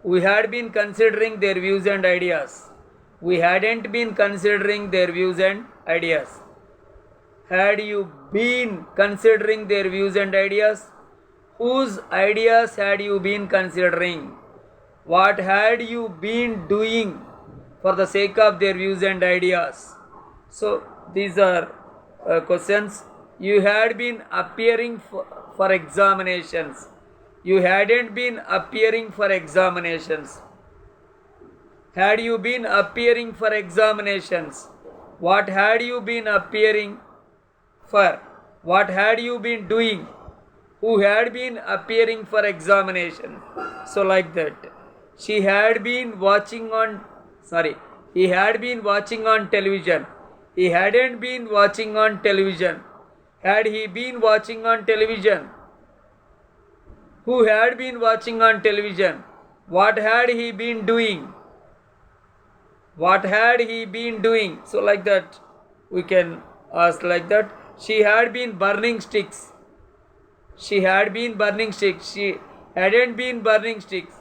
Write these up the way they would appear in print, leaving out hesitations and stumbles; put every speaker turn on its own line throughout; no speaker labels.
We had been considering their views and ideas. We hadn't been considering their views and ideas. Had you been considering their views and ideas? Whose ideas had you been considering? What had you been doing for the sake of their views and ideas? So these are questions. You had been appearing for examinations. You hadn't been appearing for examinations. Had you been appearing for examinations? What had you been appearing for? What had you been doing? Who had been appearing for examination? So like that. He had been watching on television. He hadn't been watching on television. Had he been watching on television? Who had been watching on television? What had he been doing? What had he been doing? So like that we can ask like that. She had been burning sticks. She had been burning sticks. She hadn't been burning sticks.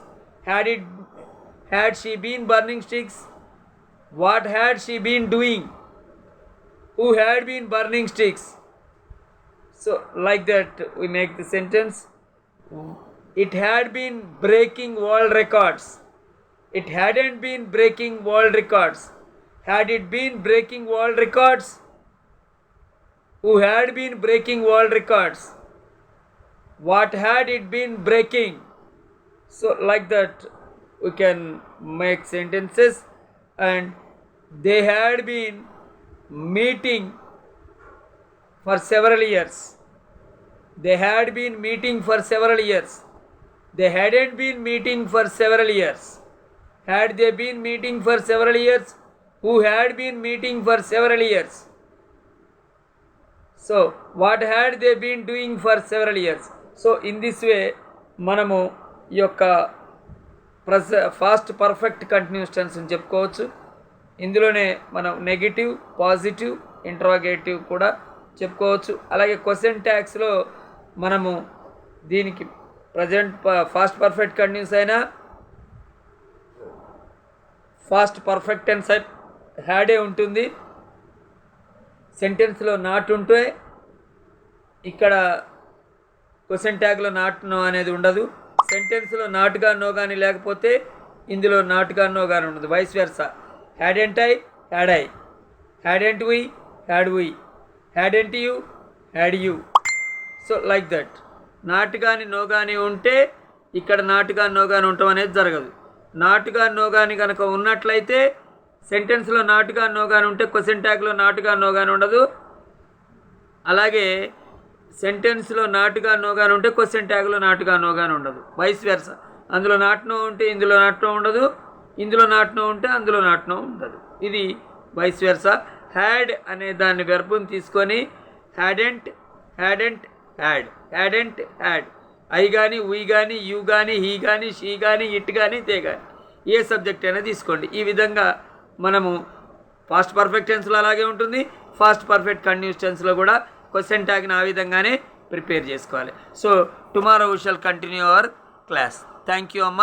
Had she been burning sticks? What had she been doing? Who had been burning sticks? So like that we make the sentence. It had been breaking world records. It hadn't been breaking world records. Had it been breaking world records? Who had been breaking world records? What had it been breaking? So like that we can make sentences. And they had been meeting for several years. They had been meeting for several years. They hadn't been meeting for several years. Had they been meeting for several years? Who had been meeting for several years? So what had they been doing for several years? So in this way మనము ఈ యొక్క fast perfect continuous tense అని చెప్పుకోవచ్చు. ఇందులోనే మనం negative, positive, interrogative కూడా చెప్పుకోవచ్చు. అలాగే క్వశ్చన్ ట్యాగ్స్లో మనము దీనికి ప్రజెంట్ ఫాస్ట్ పర్ఫెక్ట్ కంటిన్యూస్ అయినా ఫాస్ట్ పర్ఫెక్ట్ టెన్స్ హ్యాడే ఉంటుంది. సెంటెన్స్లో నాట్ ఉంటే ఇక్కడ క్వశ్చన్ ట్యాగ్లో నాట్ నో అనేది ఉండదు. సెంటెన్స్లో నాట్ గా నో కానీ లేకపోతే ఇందులో నాట్ గా నో కానీ ఉండదు. Vice versa. Hadn't I, had I. Hadn't we, had we. Hadn't you, had you. So like that. Not కానీ నో కానీ ఉంటే ఇక్కడ నాట్ గా నో కానీ ఉండటం అనేది జరగదు. నాట్ గా నో కానీ కనుక ఉన్నట్లయితే సెంటెన్స్లో నాట్ గా నో కానీ ఉంటే క్వశ్చన్ ట్యాగ్లో నాట్ గా నో కానీ ఉండదు. అలాగే సెంటెన్స్లో నాట్ గా నో కానీ ఉంటే క్వశ్చన్ ట్యాగ్లో నాట్ గా నో కానీ ఉండదు. Vice versa. అందులో నాట్ నో ఉంటే ఇందులో నాట్ నో ఉండదు. ఇందులో నాట్ నో ఉంటే అందులో నాట్ నో ఉండదు. ఇది వైస్ వెర్సా. హ్యాడ్ అనే దాన్ని వెర్బుని తీసుకొని hadn't, hadn't, had, hadn't, had. I కానీ, వీ కానీ, యూ కానీ, హీ కానీ, షీ కానీ, ఇట్ కానీ, దే కానీ, ఏ సబ్జెక్ట్ అయినా తీసుకోండి. ఈ విధంగా మనము ఫాస్ట్ పర్ఫెక్ట్ టెన్స్లో అలాగే ఉంటుంది. ఫాస్ట్ పర్ఫెక్ట్ కంటిన్యూస్ టెన్స్లో కూడా క్వశ్చన్ ట్యాగ్ని ఆ విధంగానే ప్రిపేర్ చేసుకోవాలి. So tomorrow we shall continue our class. Thank you అమ్మ.